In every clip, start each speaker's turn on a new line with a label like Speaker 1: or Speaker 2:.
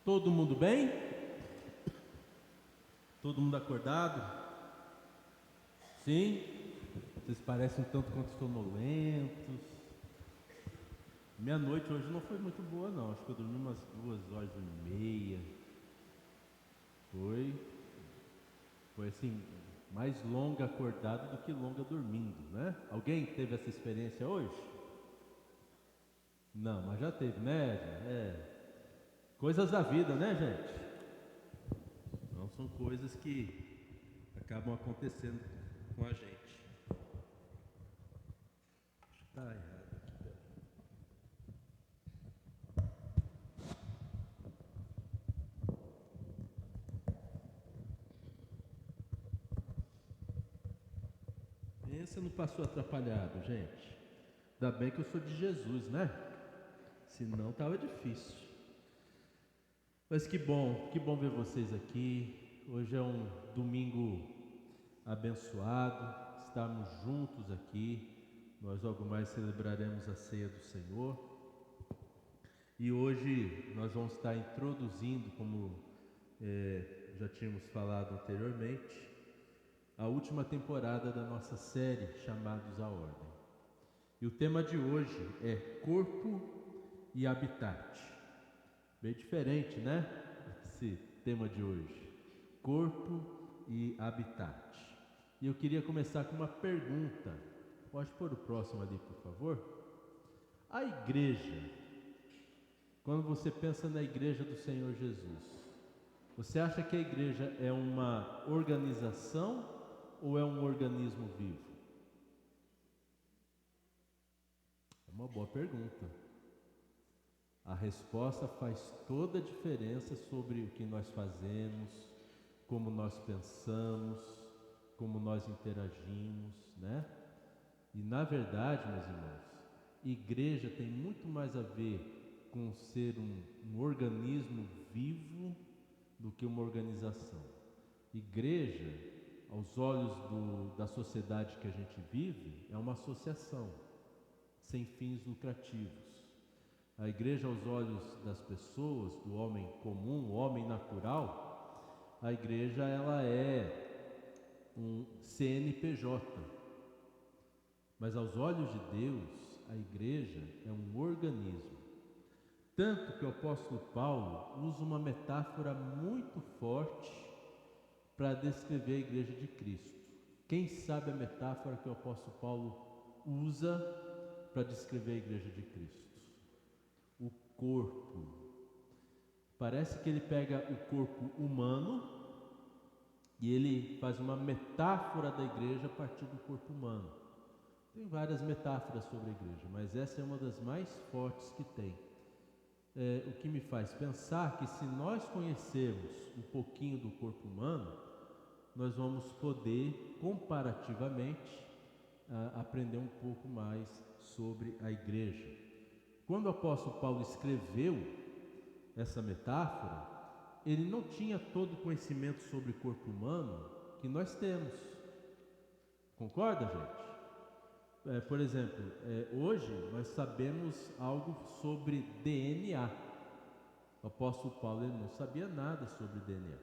Speaker 1: Todo mundo bem? Todo mundo acordado? Sim? Vocês parecem um tanto quanto sonolentos. Minha noite hoje não foi muito boa não, acho que eu dormi umas 2h30. Foi assim, mais longa acordado do que longa dormindo, né? Alguém teve essa experiência hoje? Não, mas já teve, né? Coisas da vida, né, gente? Não são coisas que acabam acontecendo com a gente. Acho que tá errado aqui, peraí. Pensa no passou atrapalhado, gente. Ainda bem que eu sou de Jesus, né? Senão tava difícil. Mas que bom ver vocês aqui. Hoje é um domingo abençoado, estarmos juntos aqui. Nós logo mais celebraremos a ceia do Senhor. E hoje nós vamos estar introduzindo, como já tínhamos falado anteriormente, a última temporada da nossa série Chamados à Ordem. E o tema de hoje é Corpo e Habitat. Bem diferente, né? Esse tema de hoje. Corpo e Habitat. E eu queria começar com uma pergunta. Pode pôr o próximo ali, por favor? A igreja, quando você pensa na igreja do Senhor Jesus, você acha que a igreja é uma organização ou é um organismo vivo? É uma boa pergunta. A resposta faz toda a diferença sobre o que nós fazemos, como nós pensamos, como nós interagimos, né? E na verdade, meus irmãos, igreja tem muito mais a ver com ser um organismo vivo do que uma organização. Igreja, aos olhos da sociedade que a gente vive, é uma associação sem fins lucrativos. A igreja, aos olhos das pessoas, do homem comum, o homem natural, a igreja ela é um CNPJ. Mas aos olhos de Deus, a igreja é um organismo. Tanto que o apóstolo Paulo usa uma metáfora muito forte para descrever a igreja de Cristo. Quem sabe a metáfora que o apóstolo Paulo usa para descrever a igreja de Cristo? O corpo. Parece que ele pega o corpo humano e ele faz uma metáfora da igreja a partir do corpo humano. Tem várias metáforas sobre a igreja, mas essa é uma das mais fortes que tem. O que me faz pensar que se nós conhecermos um pouquinho do corpo humano, nós vamos poder comparativamente aprender um pouco mais sobre a igreja. Quando o apóstolo Paulo escreveu essa metáfora, ele não tinha todo o conhecimento sobre o corpo humano que nós temos. Concorda, gente? Por exemplo, hoje nós sabemos algo sobre DNA. O apóstolo Paulo ele não sabia nada sobre DNA.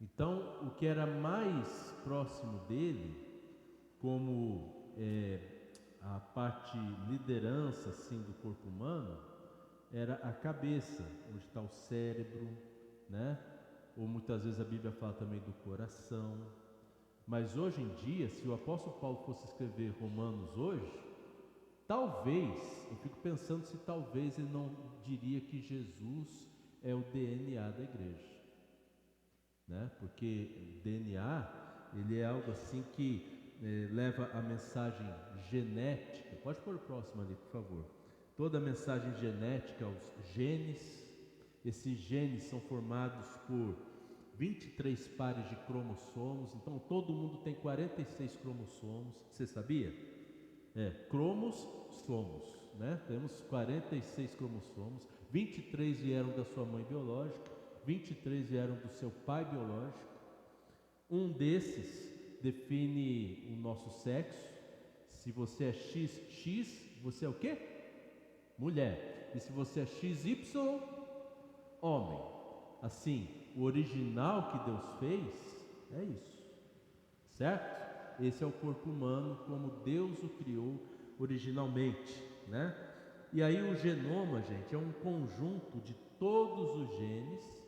Speaker 1: Então, o que era mais próximo dele, como a parte liderança assim do corpo humano, era a cabeça, onde está o cérebro, né? Ou muitas vezes a Bíblia fala também do coração. Mas hoje em dia, se o apóstolo Paulo fosse escrever Romanos hoje, talvez, eu fico pensando se talvez ele não diria que Jesus é o DNA da igreja, né? Porque o DNA, ele é algo assim que leva a mensagem genética. Pode pôr o próximo ali, por favor. Toda a mensagem genética aos genes. Esses genes são formados por 23 pares de cromossomos. Então todo mundo tem 46 cromossomos. Você sabia? Cromos somos, né? Temos 46 cromossomos. 23 vieram da sua mãe biológica, 23 vieram do seu pai biológico. Um desses define o nosso sexo. Se você é XX, você é o quê? Mulher. E se você é XY, homem. Assim, o original que Deus fez é isso, certo? Esse é o corpo humano como Deus o criou originalmente, né? E aí o genoma, gente, é um conjunto de todos os genes,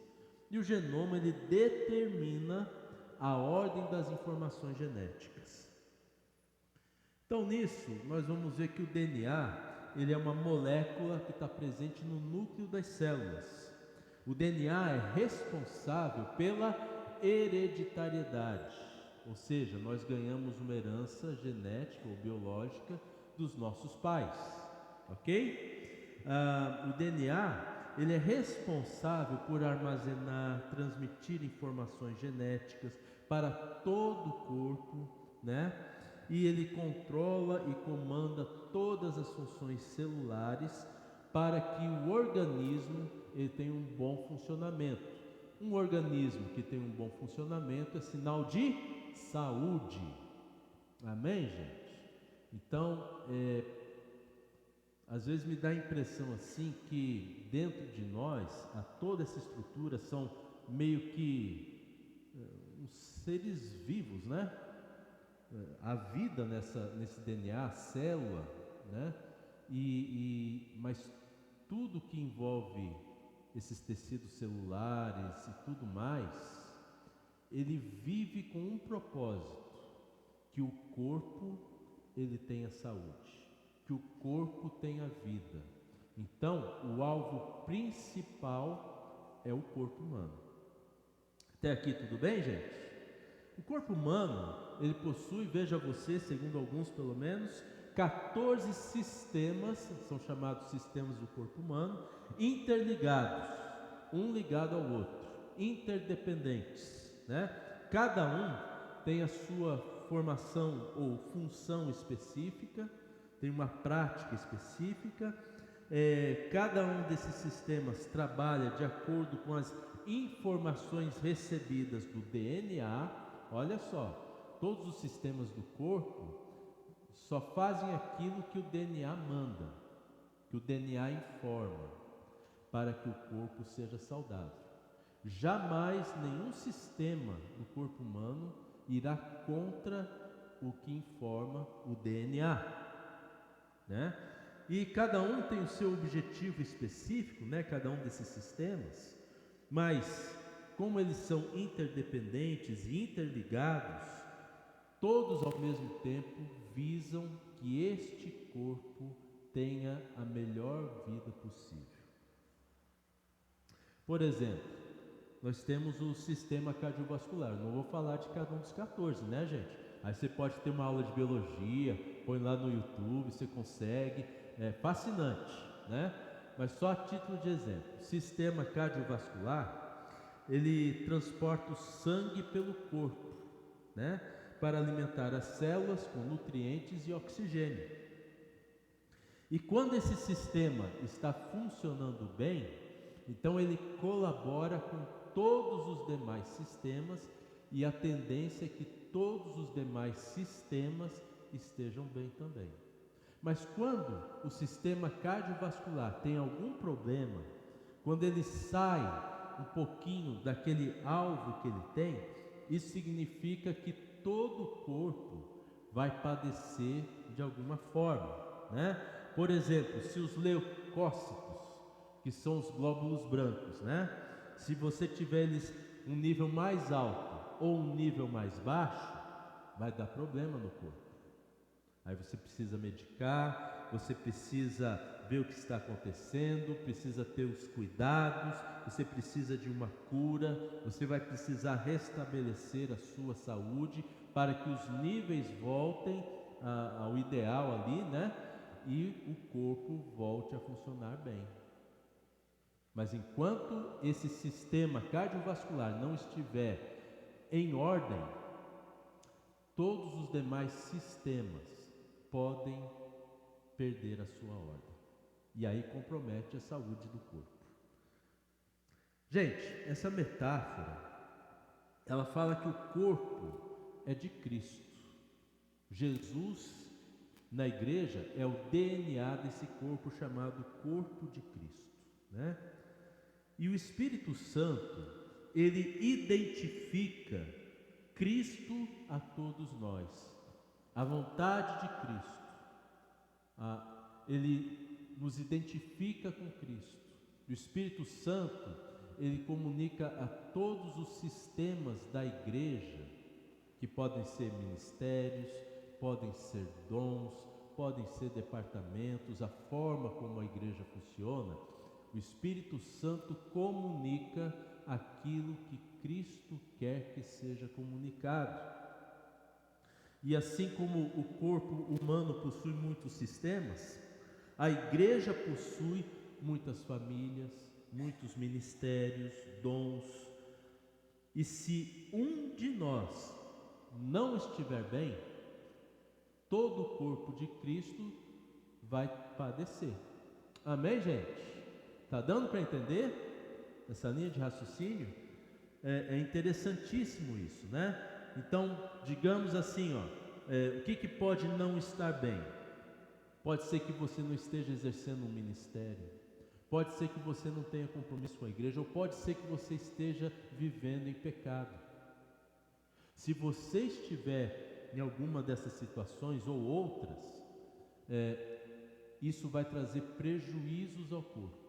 Speaker 1: e o genoma ele determina a ordem das informações genéticas. Então nisso nós vamos ver que o DNA ele é uma molécula que está presente no núcleo das células. O DNA é responsável pela hereditariedade, ou seja, nós ganhamos uma herança genética ou biológica dos nossos pais, ok? O DNA ele é responsável por armazenar, transmitir informações genéticas para todo o corpo, né? E ele controla e comanda todas as funções celulares para que o organismo ele tenha um bom funcionamento. Um organismo que tem um bom funcionamento é sinal de saúde. Amém, gente? Então, às vezes me dá a impressão assim que dentro de nós, toda essa estrutura são meio que uns seres vivos, né? A vida nesse DNA, a célula, né? Mas tudo que envolve esses tecidos celulares e tudo mais, ele vive com um propósito, que o corpo ele tenha saúde, que o corpo tenha vida. Então, o alvo principal é o corpo humano. Até aqui tudo bem, gente? O corpo humano, ele possui, veja você, segundo alguns pelo menos, 14 sistemas, são chamados sistemas do corpo humano, interligados, um ligado ao outro, interdependentes, né? Cada um tem a sua formação ou função específica, tem uma prática específica, cada um desses sistemas trabalha de acordo com as informações recebidas do DNA. Olha só, todos os sistemas do corpo só fazem aquilo que o DNA manda, que o DNA informa, para que o corpo seja saudável. Jamais nenhum sistema do corpo humano irá contra o que informa o DNA, né? E cada um tem o seu objetivo específico, né? Cada um desses sistemas, mas como eles são interdependentes e interligados, todos ao mesmo tempo visam que este corpo tenha a melhor vida possível. Por exemplo, nós temos o sistema cardiovascular. Não vou falar de cada um dos 14, né, gente? Aí você pode ter uma aula de biologia, põe lá no YouTube, você consegue. É fascinante, né? Mas só a título de exemplo, o sistema cardiovascular, ele transporta o sangue pelo corpo, né? Para alimentar as células com nutrientes e oxigênio. E quando esse sistema está funcionando bem, então ele colabora com todos os demais sistemas, e a tendência é que todos os demais sistemas estejam bem também. Mas quando o sistema cardiovascular tem algum problema, quando ele sai um pouquinho daquele alvo que ele tem, isso significa que todo o corpo vai padecer de alguma forma, né? Por exemplo, se os leucócitos, que são os glóbulos brancos, né? Se você tiver eles um nível mais alto ou um nível mais baixo, vai dar problema no corpo. Aí você precisa medicar, você precisa ver o que está acontecendo, precisa ter os cuidados, você precisa de uma cura, você vai precisar restabelecer a sua saúde para que os níveis voltem ao ideal ali, né? E o corpo volte a funcionar bem. Mas enquanto esse sistema cardiovascular não estiver em ordem, todos os demais sistemas podem perder a sua ordem. E aí compromete a saúde do corpo. Gente, essa metáfora, ela fala que o corpo é de Cristo. Jesus, na igreja, é o DNA desse corpo chamado corpo de Cristo, né? E o Espírito Santo, ele identifica Cristo a todos nós, a vontade de Cristo. Ele nos identifica com Cristo. O Espírito Santo, ele comunica a todos os sistemas da igreja, que podem ser ministérios, podem ser dons, podem ser departamentos, a forma como a igreja funciona. O Espírito Santo comunica aquilo que Cristo quer que seja comunicado. E assim como o corpo humano possui muitos sistemas, a igreja possui muitas famílias, muitos ministérios, dons. E se um de nós não estiver bem, todo o corpo de Cristo vai padecer. Amém, gente? Está dando para entender essa linha de raciocínio? É interessantíssimo isso, né? Então, digamos assim, o que pode não estar bem? Pode ser que você não esteja exercendo um ministério, pode ser que você não tenha compromisso com a igreja, ou pode ser que você esteja vivendo em pecado. Se você estiver em alguma dessas situações ou outras, isso vai trazer prejuízos ao corpo.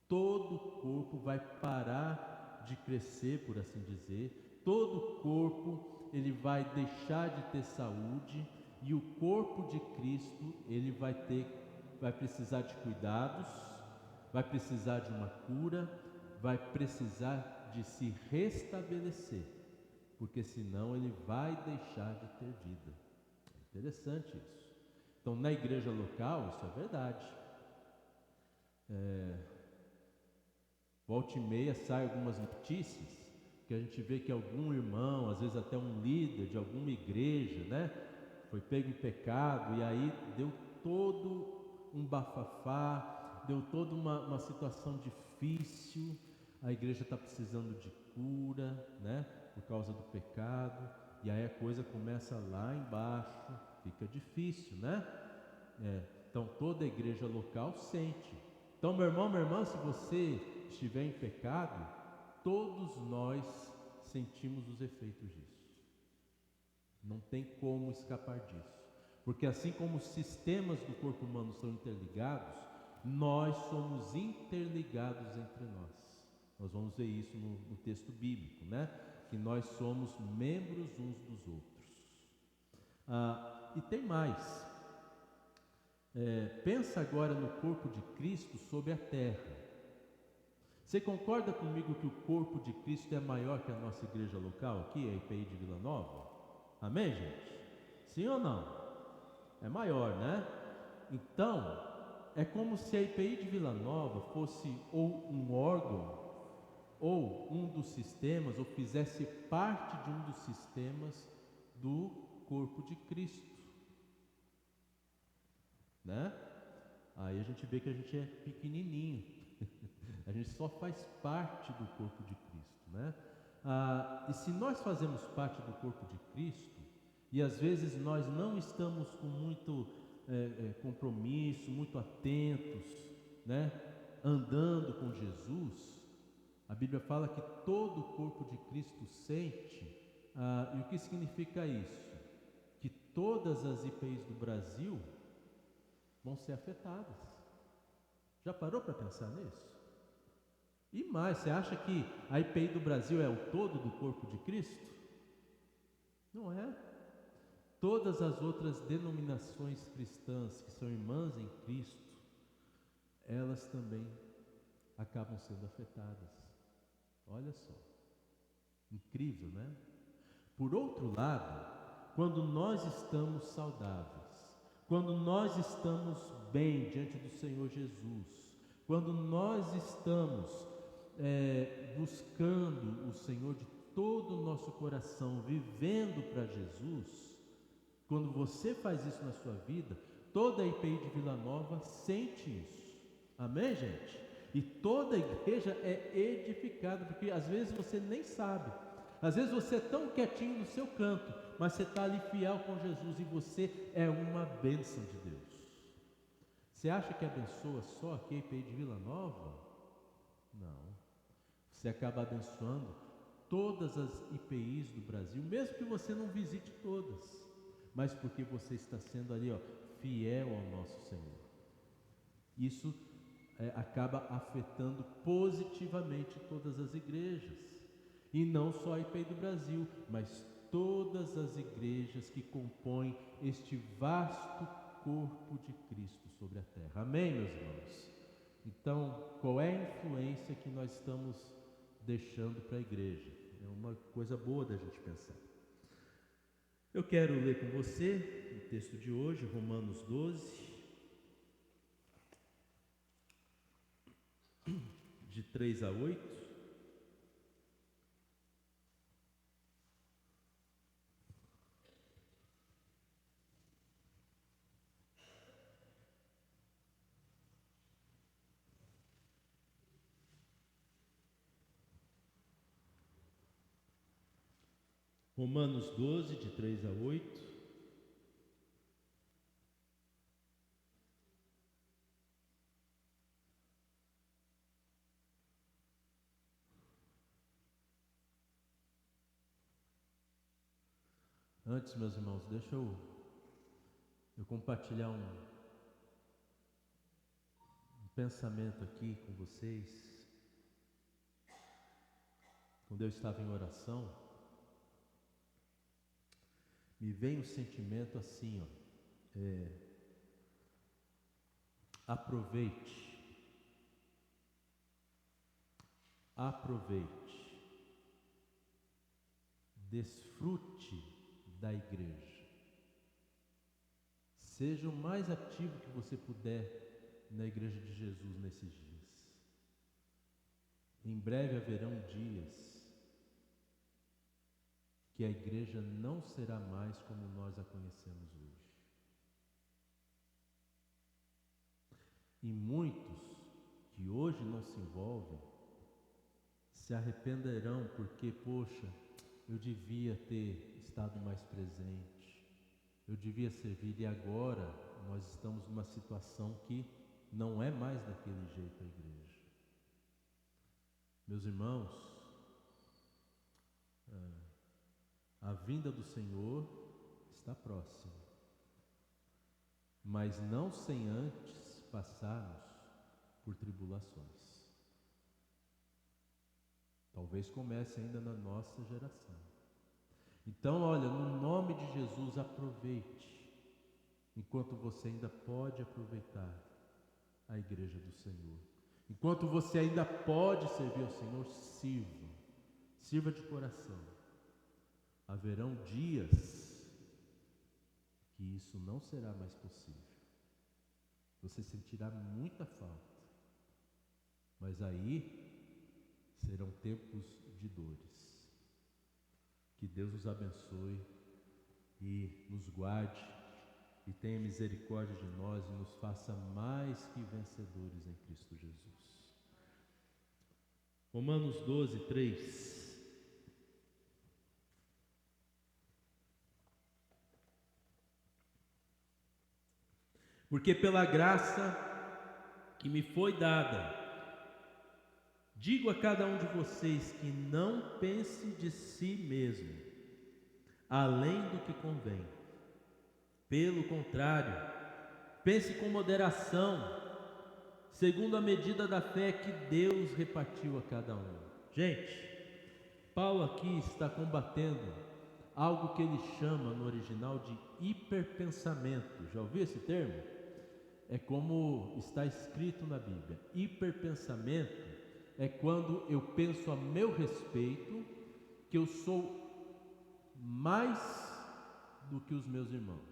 Speaker 1: Todo o corpo vai parar de crescer, por assim dizer. Todo o corpo ele vai deixar de ter saúde, e o corpo de Cristo ele vai precisar de cuidados, vai precisar de uma cura, vai precisar de se restabelecer, porque senão ele vai deixar de ter vida. É interessante isso. Então, na igreja local, isso é verdade. Volta e meia sai algumas notícias que a gente vê que algum irmão, às vezes até um líder de alguma igreja, né, foi pego em pecado, e aí deu todo um bafafá, deu toda uma situação difícil. A igreja está precisando de cura, né, por causa do pecado, e aí a coisa começa lá embaixo, fica difícil, né? Então toda a igreja local sente. Então, meu irmão, minha irmã, se você estiver em pecado, todos nós sentimos os efeitos disso. Não tem como escapar disso. Porque assim como os sistemas do corpo humano são interligados, nós somos interligados entre nós. Nós vamos ver isso no texto bíblico, né? Que nós somos membros uns dos outros. E tem mais. Pensa agora no corpo de Cristo sobre a terra. Você concorda comigo que o corpo de Cristo é maior que a nossa igreja local aqui, a IPI de Vila Nova? Amém, gente? Sim ou não? É maior, né? Então, é como se a IPI de Vila Nova fosse ou um órgão, ou um dos sistemas, ou fizesse parte de um dos sistemas do corpo de Cristo, né? Aí a gente vê que a gente é pequenininho. A gente só faz parte do corpo de Cristo, né? E se nós fazemos parte do corpo de Cristo, e às vezes nós não estamos com muito compromisso, muito atentos, né? Andando com Jesus, a Bíblia fala que todo o corpo de Cristo sente. E o que significa isso? Que todas as IPIs do Brasil vão ser afetadas. Já parou para pensar nisso? E mais, você acha que a IPI do Brasil é o todo do corpo de Cristo? Não é. Todas as outras denominações cristãs que são irmãs em Cristo, elas também acabam sendo afetadas. Olha só, incrível, né? Por outro lado, quando nós estamos saudáveis, quando nós estamos bem diante do Senhor Jesus, quando nós estamos buscando o Senhor de todo o nosso coração, vivendo para Jesus, quando você faz isso na sua vida, toda a IPI de Vila Nova sente isso. Amém, gente? E toda a igreja é edificada, porque às vezes você nem sabe. Às vezes você é tão quietinho no seu canto, mas você está ali fiel com Jesus, e você é uma bênção de Deus. Você acha que abençoa só aqui a IPI de Vila Nova? Não. você acaba abençoando todas as IPIs do Brasil, mesmo que você não visite todas, mas porque você está sendo ali, fiel ao nosso Senhor. Isso acaba afetando positivamente todas as igrejas, e não só a IPI do Brasil, mas todas as igrejas que compõem este vasto corpo de Cristo sobre a terra. Amém, meus irmãos? Então, qual é a influência que nós estamos deixando para a igreja? É uma coisa boa da gente pensar. Eu quero ler com você o texto de hoje, Romanos 12, de 3 a 8. Romanos 12, de 3 a 8. Antes, meus irmãos, deixa eu compartilhar um pensamento aqui com vocês. Quando eu estava em oração, me veio um sentimento assim, aproveite, desfrute da igreja, seja o mais ativo que você puder na igreja de Jesus nesses dias. Em breve haverão dias que a igreja não será mais como nós a conhecemos hoje. E muitos que hoje não se envolvem se arrependerão porque, poxa, eu devia ter estado mais presente, eu devia servir, e agora nós estamos numa situação que não é mais daquele jeito a igreja. Meus irmãos, a vinda do Senhor está próxima, mas não sem antes passarmos por tribulações. Talvez comece ainda na nossa geração. Então, olha, no nome de Jesus, aproveite, enquanto você ainda pode aproveitar a igreja do Senhor. Enquanto você ainda pode servir ao Senhor, sirva de coração. Haverão dias que isso não será mais possível. Você sentirá muita falta, mas aí serão tempos de dores. Que Deus nos abençoe e nos guarde e tenha misericórdia de nós e nos faça mais que vencedores em Cristo Jesus. Romanos 12, 3. Porque pela graça que me foi dada, digo a cada um de vocês que não pense de si mesmo, além do que convém. Pelo contrário, pense com moderação, segundo a medida da fé que Deus repartiu a cada um. Gente, Paulo aqui está combatendo algo que ele chama no original de hiperpensamento. Já ouviu esse termo? É como está escrito na Bíblia. Hiperpensamento é quando eu penso a meu respeito que eu sou mais do que os meus irmãos.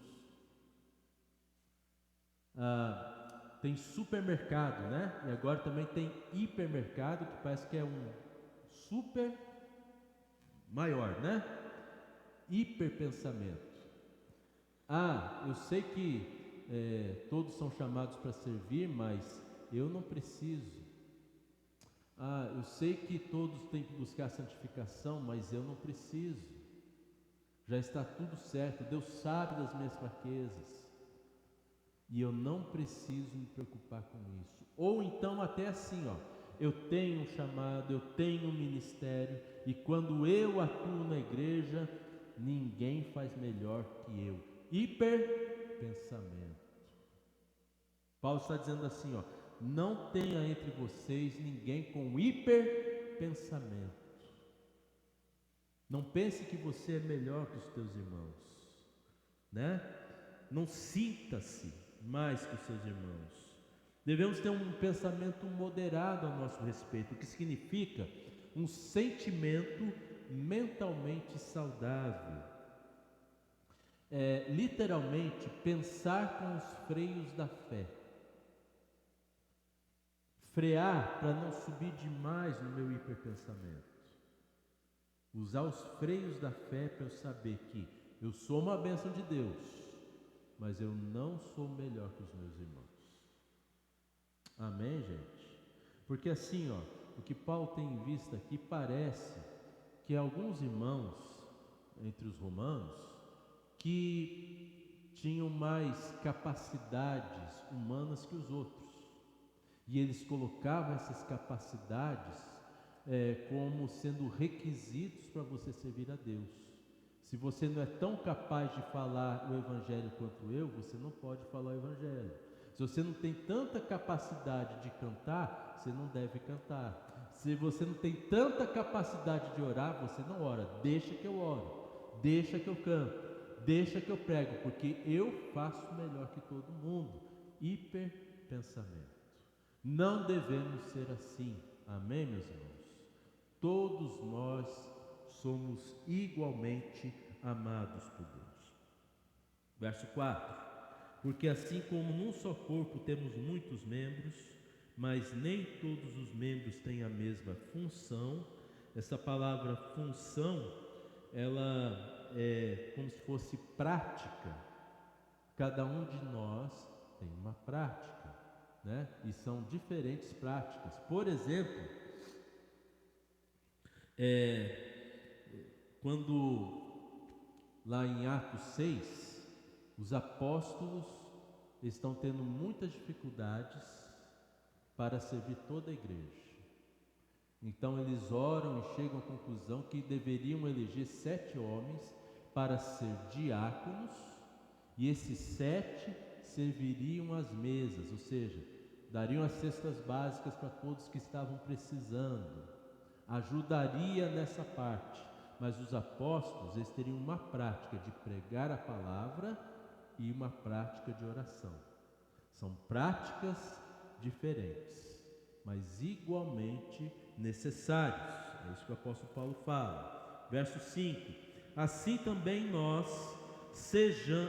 Speaker 1: Tem supermercado, né? E agora também tem hipermercado, que parece que é um super maior, né? Hiperpensamento. Eu sei que todos são chamados para servir, mas eu não preciso. Eu sei que todos têm que buscar santificação, mas eu não preciso. Já está tudo certo, Deus sabe das minhas fraquezas e eu não preciso me preocupar com isso. Ou então até assim, eu tenho um chamado, eu tenho um ministério, e quando eu atuo na igreja, ninguém faz melhor que eu. Hiperpensamento. Paulo está dizendo assim, ó, não tenha entre vocês ninguém com hiperpensamento. Não pense que você é melhor que os teus irmãos, né? Não sinta-se mais que os seus irmãos. Devemos ter um pensamento moderado a nosso respeito, o que significa um sentimento mentalmente saudável. Literalmente, pensar com os freios da fé. Frear para não subir demais no meu hiperpensamento. Usar os freios da fé para eu saber que eu sou uma bênção de Deus, mas eu não sou melhor que os meus irmãos. Amém, gente? Porque assim, ó, o que Paulo tem em vista aqui parece que alguns irmãos entre os romanos que tinham mais capacidades humanas que os outros, e eles colocavam essas capacidades como sendo requisitos para você servir a Deus. Se você não é tão capaz de falar o Evangelho quanto eu, você não pode falar o Evangelho. Se você não tem tanta capacidade de cantar, você não deve cantar. Se você não tem tanta capacidade de orar, você não ora. Deixa que eu oro, deixa que eu canto, deixa que eu prego, porque eu faço melhor que todo mundo. Hiperpensamento. Não devemos ser assim. Amém, meus irmãos? Todos nós somos igualmente amados por Deus. Verso 4. Porque assim como num só corpo temos muitos membros, mas nem todos os membros têm a mesma função. Essa palavra função, ela é como se fosse prática. Cada um de nós tem uma prática, né? E são diferentes práticas. Por exemplo, quando lá em Atos 6, os apóstolos estão tendo muitas dificuldades para servir toda a igreja. Então eles oram e chegam à conclusão que deveriam eleger 7 homens para ser diáconos, e esses 7 serviriam as mesas, ou seja, dariam as cestas básicas para todos que estavam precisando, ajudaria nessa parte. Mas os apóstolos, eles teriam uma prática de pregar a palavra e uma prática de oração. São práticas diferentes, mas igualmente necessárias. É isso que o apóstolo Paulo fala. Verso 5. Assim também nós,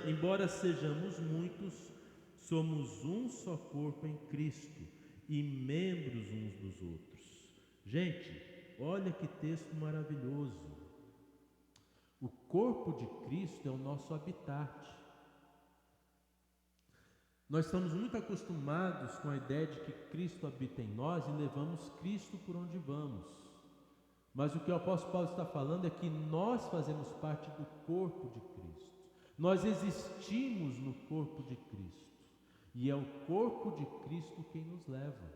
Speaker 1: embora sejamos muitos, somos um só corpo em Cristo e membros uns dos outros. Gente, olha que texto maravilhoso. O corpo de Cristo é o nosso habitat. Nós estamos muito acostumados com a ideia de que Cristo habita em nós e levamos Cristo por onde vamos. Mas o que o apóstolo Paulo está falando é que nós fazemos parte do corpo de Cristo. Nós existimos no corpo de Cristo. E é o corpo de Cristo quem nos leva.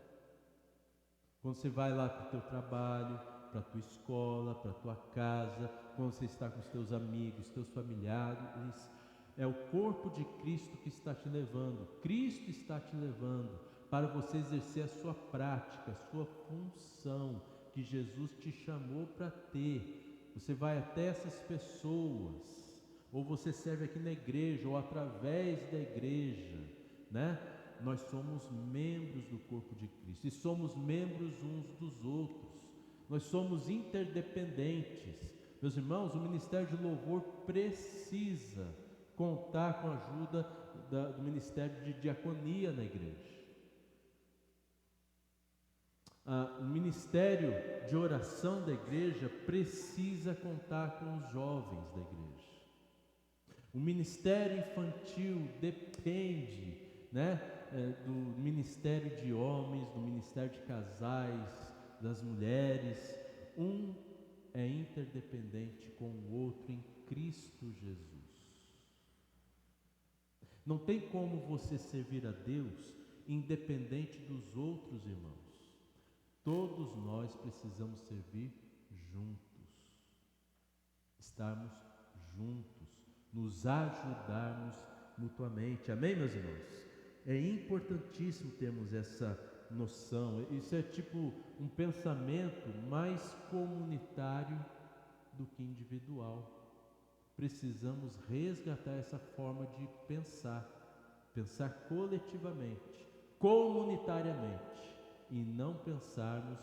Speaker 1: Quando você vai lá para o teu trabalho, para a tua escola, para a tua casa, quando você está com os teus amigos, teus familiares, é o corpo de Cristo que está te levando. Cristo está te levando para você exercer a sua prática, a sua função que Jesus te chamou para ter. Você vai até essas pessoas, ou você serve aqui na igreja, ou através da igreja, né? Nós somos membros do corpo de Cristo e somos membros uns dos outros. Nós somos interdependentes. Meus irmãos, o ministério de louvor precisa contar com a ajuda do ministério de diaconia na igreja. O ministério de oração da igreja precisa contar com os jovens da igreja. O ministério infantil depende, né, do ministério de homens, do ministério de casais, das mulheres. Um é interdependente com o outro em Cristo Jesus. Não tem como você servir a Deus independente dos outros irmãos. Todos nós precisamos servir juntos, estarmos juntos, nos ajudarmos mutuamente. Amém, meus irmãos? É importantíssimo termos essa noção. Isso é tipo um pensamento mais comunitário do que individual. Precisamos resgatar essa forma de pensar coletivamente, comunitariamente, e não pensarmos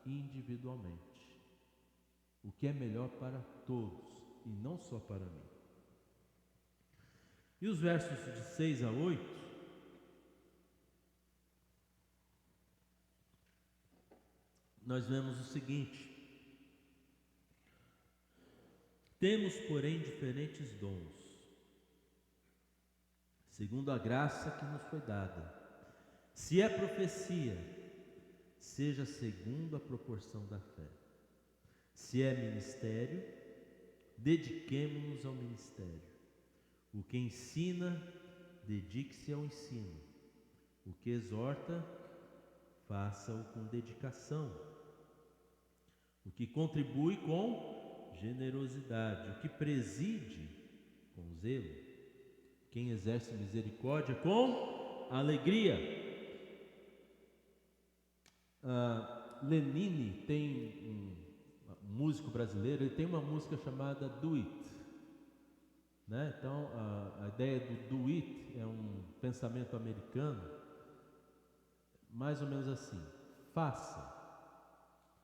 Speaker 1: individualmente. O que é melhor para todos e não só para mim. E os versos de 6 a 8, nós vemos o seguinte: temos, porém, diferentes dons, segundo a graça que nos foi dada. Se é profecia, seja segundo a proporção da fé. Se é ministério, dediquemo-nos ao ministério. O que ensina, dedique-se ao ensino. O que exorta, faça-o com dedicação. O que contribui, com generosidade. O que preside, com zelo. Quem exerce misericórdia, com alegria. Lenine tem um músico brasileiro, ele tem uma música chamada Do It, né? Então a ideia do It é um pensamento americano, mais ou menos assim: faça,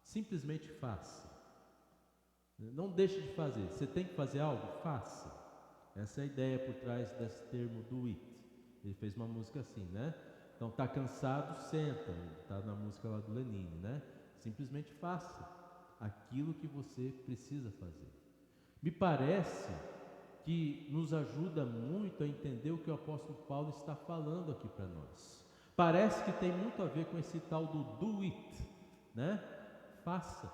Speaker 1: simplesmente faça, não deixe de fazer. Você tem que fazer algo? Faça. Essa é a ideia por trás desse termo Do It. Ele fez uma música assim, né? Então, está cansado, senta. Está na música lá do Lenine, né? Simplesmente faça aquilo que você precisa fazer. Me parece que nos ajuda muito a entender o que o apóstolo Paulo está falando aqui para nós. Parece que tem muito a ver com esse tal do it, né? Faça.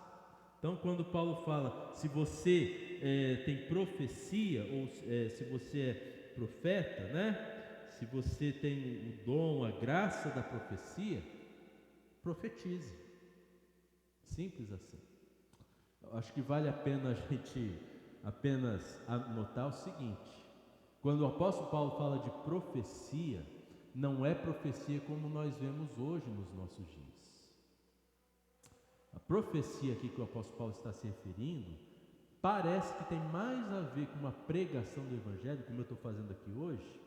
Speaker 1: Então, quando Paulo fala, se você tem profecia, ou se você é profeta, né? Se você tem o dom, a graça da profecia, profetize. Simples assim. Eu acho que vale a pena a gente apenas anotar o seguinte: quando o apóstolo Paulo fala de profecia, não é profecia como nós vemos hoje nos nossos dias. A profecia aqui que o apóstolo Paulo está se referindo, parece que tem mais a ver com uma pregação do Evangelho, como eu estou fazendo aqui hoje,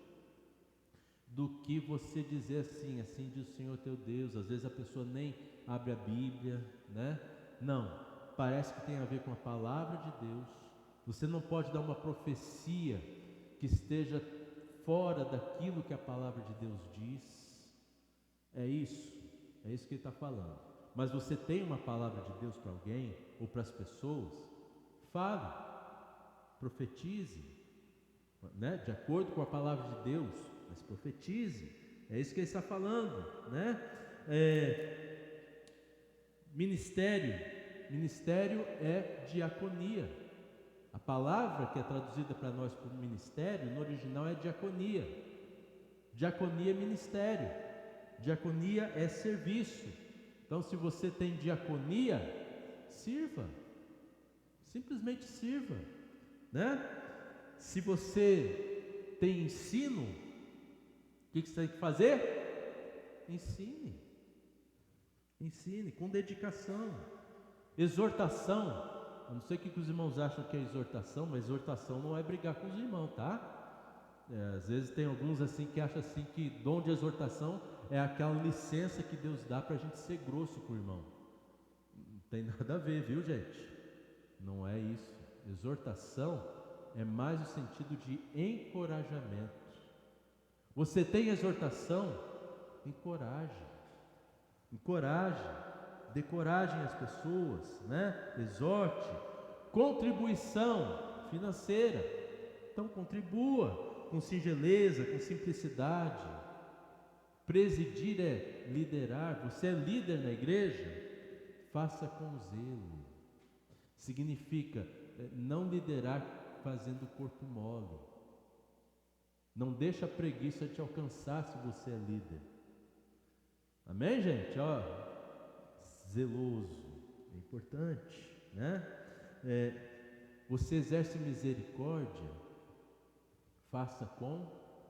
Speaker 1: do que você dizer assim diz o Senhor teu Deus. Às vezes a pessoa nem abre a Bíblia, né? Não, parece que tem a ver com a palavra de Deus. Você não pode dar uma profecia que esteja fora daquilo que a palavra de Deus diz. É isso que ele está falando. Mas você tem uma palavra de Deus para alguém ou para as pessoas? Fale, profetize, né? De acordo com a palavra de Deus, mas profetize. É isso que ele está falando, né? Ministério é diaconia. A palavra que é traduzida para nós por ministério, no original é diaconia. Diaconia é ministério. Diaconia é serviço. Então, se você tem diaconia, sirva. Simplesmente sirva, né? Se você tem ensino, o que você tem que fazer? Ensine. Ensine com dedicação. Exortação. Eu não sei o que os irmãos acham que é exortação, mas exortação não é brigar com os irmãos, tá? Às vezes tem alguns assim que acham assim que dom de exortação é aquela licença que Deus dá para a gente ser grosso com o irmão. Não tem nada a ver, viu, gente? Não é isso. Exortação é mais no sentido de encorajamento. Você tem exortação? Encoraje. Dê coragem às pessoas, né? Exorte. Contribuição financeira. Então contribua com singeleza, com simplicidade. Presidir é liderar. Você é líder na igreja? Faça com zelo. Significa não liderar fazendo corpo mole. Não deixa a preguiça te alcançar se você é líder. Amém, gente? zeloso, é importante, né? Você exerce misericórdia, faça com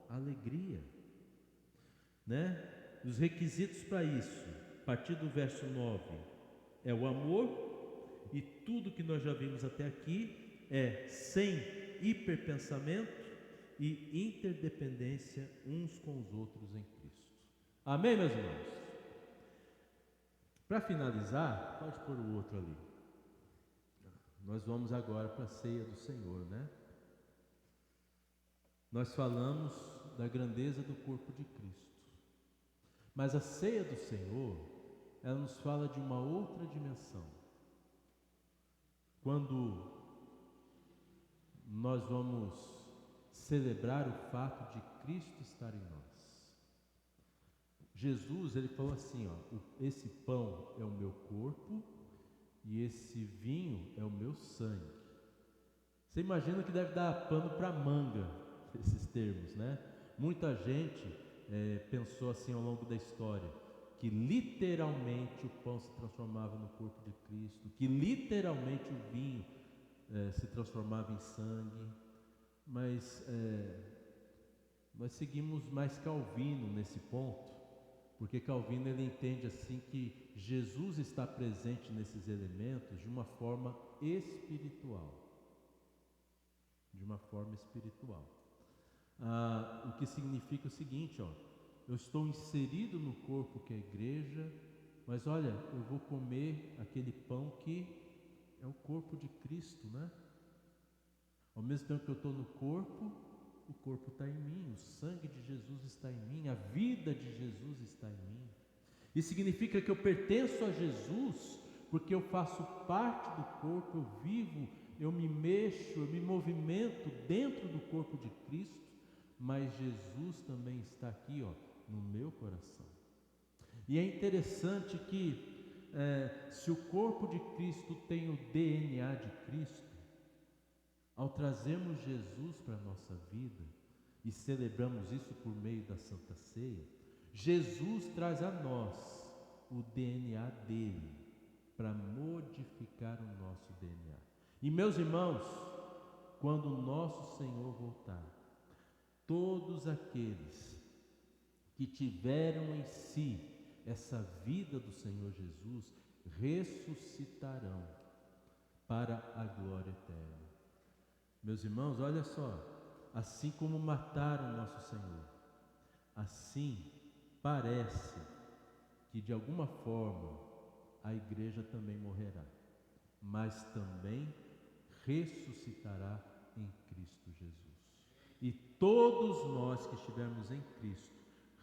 Speaker 1: alegria, né? Os requisitos para isso, a partir do verso 9, é o amor, e tudo que nós já vimos até aqui é sem hiperpensamento e interdependência uns com os outros em Cristo. Amém, meus irmãos? Para finalizar, pode pôr o outro ali. Nós vamos agora para a ceia do Senhor, né? Nós falamos da grandeza do corpo de Cristo, mas a ceia do Senhor, ela nos fala de uma outra dimensão. Quando nós vamos celebrar o fato de Cristo estar em nós, Jesus, ele falou assim, ó, esse pão é o meu corpo e esse vinho é o meu sangue. Você imagina que deve dar pano para manga esses termos, né? Muita gente pensou assim ao longo da história, que literalmente o pão se transformava no corpo de Cristo, que literalmente o vinho se transformava em sangue, mas nós seguimos mais Calvino nesse ponto, porque Calvino ele entende assim que Jesus está presente nesses elementos de uma forma espiritual. De uma forma espiritual. O que significa o seguinte, ó, eu estou inserido no corpo que é a igreja, mas olha, eu vou comer aquele pão que é o corpo de Cristo, né? Ao mesmo tempo que eu estou no corpo, o corpo está em mim, o sangue de Jesus está em mim, a vida de Jesus está em mim. Isso significa que eu pertenço a Jesus, porque eu faço parte do corpo, eu vivo, eu me mexo, eu me movimento dentro do corpo de Cristo, mas Jesus também está aqui, ó, no meu coração. E é interessante que se o corpo de Cristo tem o DNA de Cristo, ao trazermos Jesus para a nossa vida e celebramos isso por meio da Santa Ceia, Jesus traz a nós o DNA dele para modificar o nosso DNA. E meus irmãos, quando o nosso Senhor voltar, todos aqueles que tiveram em si essa vida do Senhor Jesus ressuscitarão para a glória eterna. Meus irmãos, olha só, assim como mataram nosso Senhor, assim parece que de alguma forma a igreja também morrerá, mas também ressuscitará em Cristo Jesus. E todos nós que estivermos em Cristo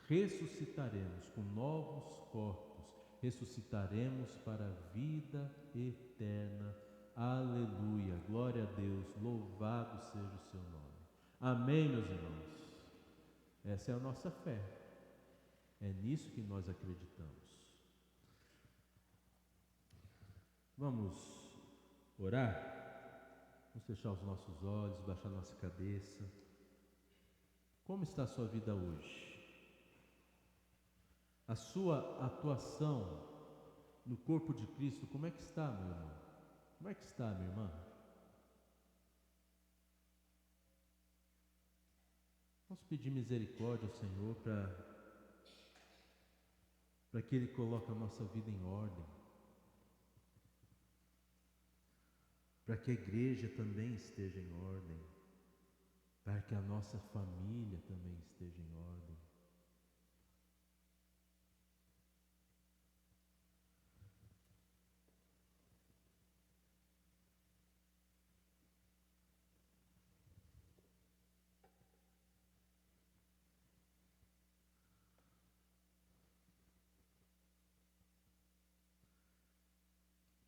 Speaker 1: ressuscitaremos com novos corpos, ressuscitaremos para a vida eterna. Aleluia, glória a Deus, louvado seja o seu nome. Amém, meus irmãos? Essa é a nossa fé, é nisso que nós acreditamos. Vamos orar? Vamos fechar os nossos olhos, baixar nossa cabeça. Como está a sua vida hoje? A sua atuação no corpo de Cristo, como é que está, meu irmão? Como é que está, minha irmã? Vamos pedir misericórdia ao Senhor para que Ele coloque a nossa vida em ordem, para que a igreja também esteja em ordem, para que a nossa família também esteja em ordem.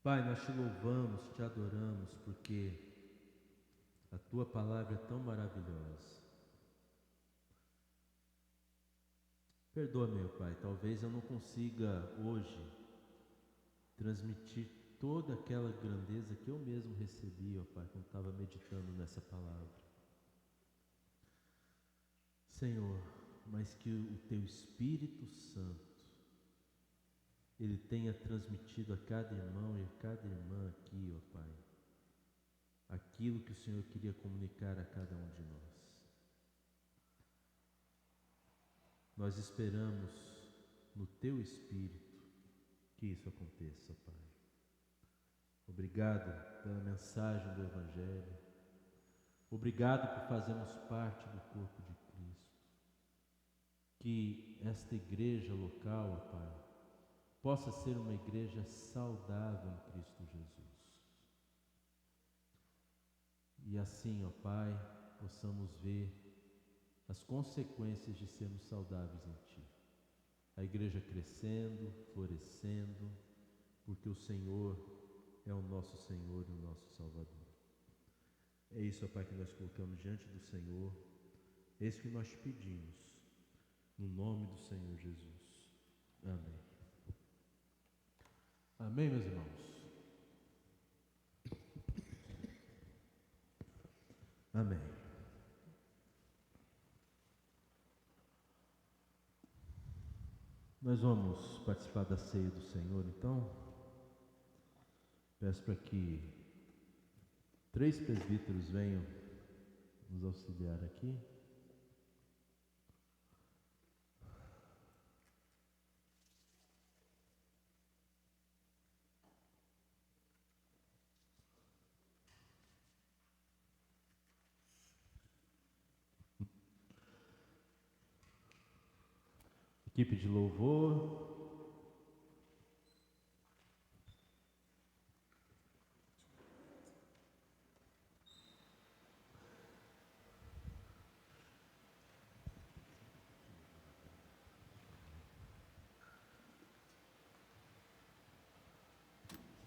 Speaker 1: Pai, nós te louvamos, te adoramos, porque a Tua palavra é tão maravilhosa. Perdoa-me, meu Pai, talvez eu não consiga hoje transmitir toda aquela grandeza que eu mesmo recebi, ó Pai, quando estava meditando nessa palavra. Senhor, mas que o Teu Espírito Santo, Ele tenha transmitido a cada irmão e a cada irmã aqui, ó Pai, aquilo que o Senhor queria comunicar a cada um de nós. Nós esperamos no Teu Espírito que isso aconteça, Pai. Obrigado pela mensagem do Evangelho. Obrigado por fazermos parte do corpo de Cristo. Que esta igreja local, ó Pai, possa ser uma igreja saudável em Cristo Jesus. E assim, ó Pai, possamos ver as consequências de sermos saudáveis em Ti. A igreja crescendo, florescendo, porque o Senhor é o nosso Senhor e o nosso Salvador. É isso, ó Pai, que nós colocamos diante do Senhor. É isso que nós pedimos, no nome do Senhor Jesus. Amém. Amém, meus irmãos? Amém. Nós vamos participar da ceia do Senhor, então. Peço para que 3 presbíteros venham nos auxiliar aqui. Equipe de louvor.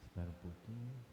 Speaker 1: Espera um pouquinho.